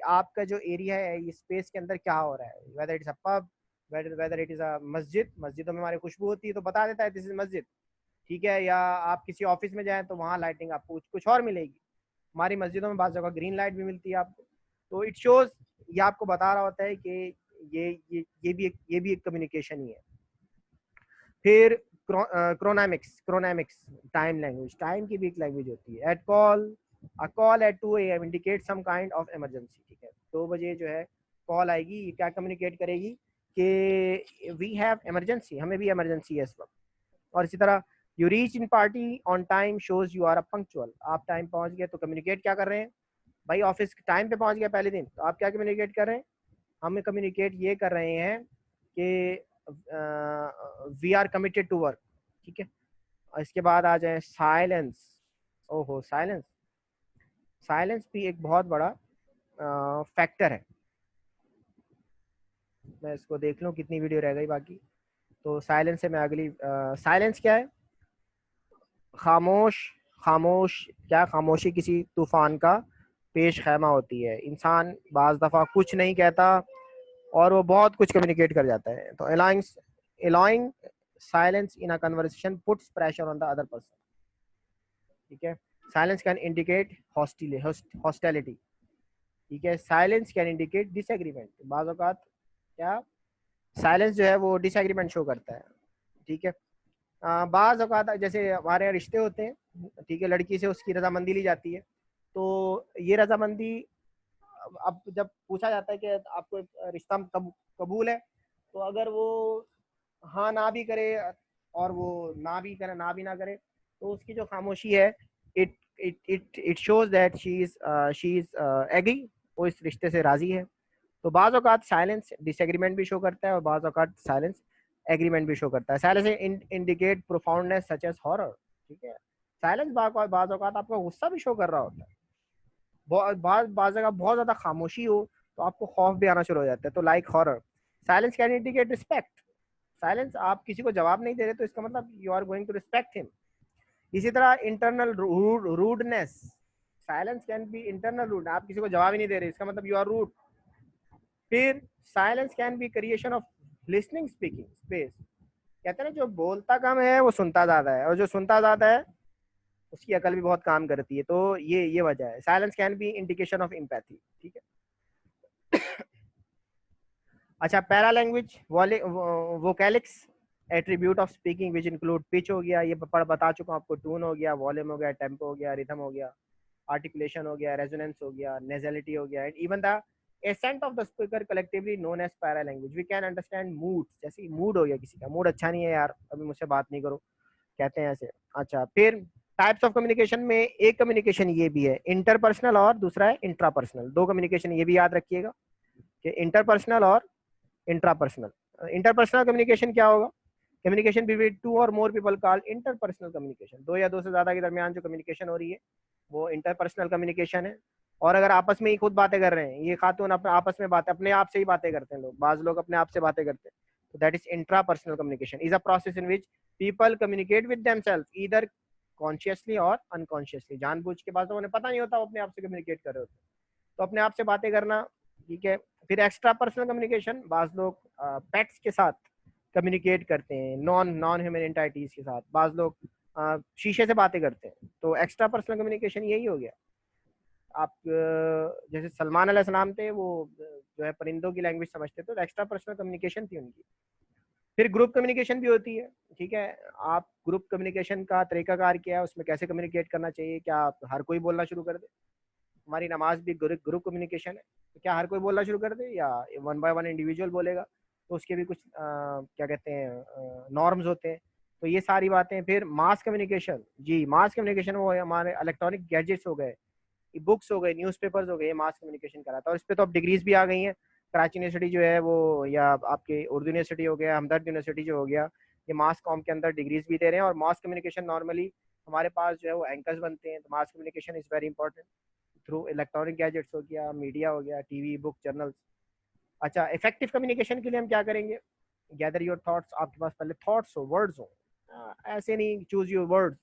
आपका जो एरिया है इस स्पेस के अंदर क्या हो रहा है, whether it's a pub, whether it is a मस्जिद। मस्जिदों में हमारी खुशबू होती है तो बता देता है दिस इज मस्जिद। ठीक है, या आप किसी ऑफिस में जाएं तो वहाँ लाइटिंग आपको कुछ और मिलेगी। हमारी मस्जिदों में बाज़ जगह ग्रीन लाइट भी मिलती है आपको। तो इट शोज, ये आपको बता रहा होता है कि ये भी एक कम्युनिकेशन ही है। फिर क्रोनैमिक्स, टाइम लैंग्वेज, टाइम की भी एक लैंग्वेज होती है। At call, a call at 2 AM indicate some kind of emergency. ठीक है, 2 बजे जो है कॉल आएगी, ये क्या कम्युनिकेट करेगी कि वी हैव इमरजेंसी, हमें भी इमरजेंसी है इस वक्त। और इसी तरह you reach in party on time shows you are a punctual, आप टाइम पहुंच गए तो कम्युनिकेट क्या कर रहे हैं भाई, ऑफिस टाइम पे पहुंच गया पहले दिन, तो आप क्या कम्युनिकेट कर रहे हैं, हम कम्युनिकेट ये कर रहे हैं कि we are committed to work. ठीक है, और इसके बाद आ जाए साइलेंस। ओहो, साइलेंस, साइलेंस भी एक बहुत बड़ा फैक्टर है। मैं इसको देख लूँ कितनी वीडियो रह गई बाकी। तो साइलेंस से मैं अगली, साइलेंस क्या है, खामोश। खामोश क्या, खामोशी किसी तूफान का पेश खैमा होती है। इंसान बाज दफ़ा कुछ नहीं कहता और वो बहुत कुछ कम्युनिकेट कर जाता है। तो allowing silence in a conversation puts pressure on the other person. ठीक है, साइलेंस कैन इंडिकेट हॉस्टिलिटी। ठीक है, साइलेंस कैन इंडिकेट डिसएग्रीमेंट। बाज़ औक़ात क्या, साइलेंस जो है वो डिसएग्रीमेंट शो करता है। ठीक है, बाज़ औक़ात जैसे हमारे यहाँ रिश्ते होते हैं, ठीक है, लड़की से उसकी रजामंदी ली जाती है, तो ये रजामंदी अब जब पूछा जाता है कि आपको रिश्ता कबूल है, तो अगर वो हाँ ना भी करे और वो ना भी ना करे, तो उसकी जो खामोशी है, it it shows that she is agree, वो इस रिश्ते से राजी है। तो बाज़ औक़ात साइलेंस डिसएग्रीमेंट भी शो करता है और बाज़ औक़ात साइलेंस एग्रीमेंट भी शो करता है। Silence indicate profoundness such as horror. ठीक है, साइलेंस बाज़ औक़ात आपका गुस्सा भी शो कर रहा होता है। बाज़ जगह बहुत ज़्यादा खामोशी हो तो आपको खौफ भी आना शुरू हो जाता है, तो like horror. Silence can indicate respect, silence, आप किसी को जवाब नहीं दे रहे तो इसका मतलब you are going to respect him. इसी तरह internal rudeness, silence can be internal rude, आप किसी को जवाब ही नहीं दे रहे, इसका मतलब यू आर रूड। फिर silence can B creation of listening speaking space, कहते हैं ना जो बोलता कम है वो सुनता ज्यादा है, और जो सुनता ज्यादा है उसकी अकल भी बहुत काम करती है। तो ये वजह है। Silence can be indication of empathy, ठीक है। अच्छा, para language vocalics attribute of speaking which include pitch हो गया, ये बता चुका हूँ आपको, टून हो गया, वॉल्यूम हो गया, टेम्पो हो गया, रिथम हो गया, आर्टिकुलेशन हो गया, रेजोनेंस हो गया, नेजलिटी हो गया, and even the accent of the speaker collectively known as para language. We can understand mood, जैसे मूड हो गया, किसी का मूड अच्छा नहीं है यार, अभी मुझसे बात नहीं करो, कहते हैं ऐसे। अच्छा, फिर टाइप्स ऑफ कम्युनिकेशन में एक कम्युनिकेशन ये भी है इंटरपर्सनल और दूसरा है इंट्रापर्सनल। दो कम्युनिकेशन ये भी याद रखिएगा कि इंटरपर्सनल और इंट्रापर्सनल। इंटरपर्सनल कम्युनिकेशन क्या होगा? कम्युनिकेशन बिटवीन टू और more people called interpersonal communication. दो या दो से ज्यादा के दरमियान जो कम्युनिकेशन हो रही है वो इंटरपर्सनल कम्युनिकेशन है। और अगर आपस में ही खुद बातें कर रहे हैं, ये खातून अपने आपस में बातें, अपने आप से ही बातें करते हैं, लोग बाज लोग अपने आप से बातें करते हैं, तो that is intrapersonal communication, is a process in which people communicate with themselves either consciously और अनकॉन्शियसली। जानबूझ के बाद तो उन्हें पता नहीं होता वो अपने आप से कम्युनिकेट कर रहे होते, तो अपने आप से बातें करना, ठीक है। फिर एक्स्ट्रा पर्सनल कम्युनिकेशन, बाज लोग पेट्स के साथ कम्युनिकेट करते हैं, नॉन नॉन ह्यूमन एंटाइटीज के साथ, बाज लोग शीशे से बातें करते हैं, तो एक्स्ट्रा पर्सनल कम्युनिकेशन यही हो गया। आप जैसे सलमान अलैहिस्सलाम थे, वो जो है परिंदों की लैंग्वेज समझते थे, तो एक्स्ट्रा पर्सनल कम्युनिकेशन थी उनकी। फिर ग्रुप कम्युनिकेशन भी होती है, ठीक है। आप ग्रुप कम्युनिकेशन का तरीकाकार क्या है, उसमें कैसे कम्युनिकेट करना चाहिए, क्या आप हर कोई बोलना शुरू कर दे? हमारी नमाज भी ग्रुप कम्युनिकेशन है, तो क्या हर कोई बोलना शुरू कर दे या वन बाय वन इंडिविजुअल बोलेगा? तो उसके भी कुछ क्या कहते हैं नॉर्म्स होते हैं, तो ये सारी बातें। फिर मास कम्युनिकेशन, जी मास कम्युनिकेशन वो हमारे इलेक्ट्रॉनिक गैजेट्स हो गए, बुक्स हो गए, न्यूज़पेपर्स हो गए, ये मास कम्युनिकेशन कराता है। और इस पे तो अब डिग्रीज भी आ गई हैं, कराची यूनिवर्सिटी जो है वो, या आपके उर्दू यूनिवर्सिटी हो गया, हमदर्द यूनिवर्सिटी जो हो गया, ये मास कॉम के अंदर डिग्रीज भी दे रहे हैं। और मास कम्युनिकेशन नॉर्मली हमारे पास जो है वो एंकर्स बनते हैं, तो mass communication is very important through electronic gadgets हो गया, मीडिया हो गया, टीवी, बुक, जर्नल्स। अच्छा, इफेक्टिव कम्युनिकेशन के लिए हम क्या करेंगे? गैदर योर थॉट्स, आपके पास पहले थॉट्स हो, वर्ड्स हो, ऐसे नहीं, choose your words,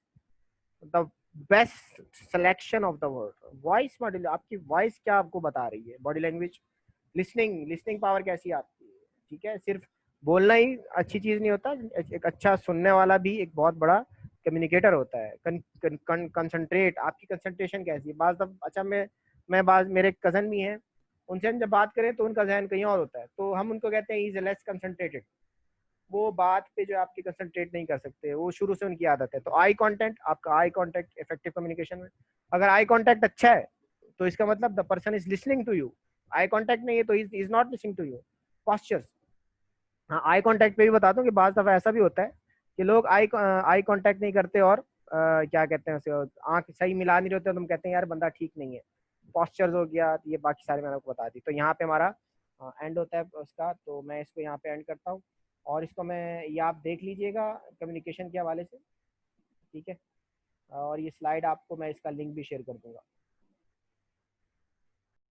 the best selection of the word. Voice module, आपकी वॉइस क्या आपको बता रही है, body language, listening, listening power कैसी है आपकी, ठीक है। सिर्फ बोलना ही अच्छी चीज नहीं होता, एक अच्छा सुनने वाला भी एक बहुत बड़ा कम्युनिकेटर होता है। कंसंट्रेट, आपकी कंसंट्रेशन कैसी है? बाज अच्छा, मैं बाज मेरे कजन भी हैं, उनसे हम जब बात करें तो उनका जहन कहीं और होता है, तो हम उनको कहते हैं इज लेस कंसंट्रेटेड, वो बात पे जो आपकी कंसंट्रेट नहीं कर सकते, वो शुरू से उनकी आदत है। तो आई कांटेक्ट, आपका आई कांटेक्ट इफेक्टिव कम्युनिकेशन में, अगर आई कांटेक्ट अच्छा है तो इसका मतलब the person is listening to you. Eye contact नहीं है तो is not listening to you. Postures, हाँ आई कांटेक्ट पे भी बता दूं कि बाज दफा ऐसा भी होता है कि लोग आई कांटेक्ट नहीं करते और क्या कहते हैं उसे, आंख सही मिला नहीं रहते, तो हम कहते हैं यार बंदा ठीक नहीं है। पॉस्चर्स हो गया, ये बाकी सारे मैंने आपको बता दी। तो यहाँ पे हमारा एंड होता है उसका, तो मैं इसको यहाँ पे एंड करता हूँ। और इसको मैं, ये आप देख लीजिएगा कम्युनिकेशन के हवाले से, ठीक है। और ये स्लाइड आपको मैं इसका लिंक भी शेयर कर दूंगा।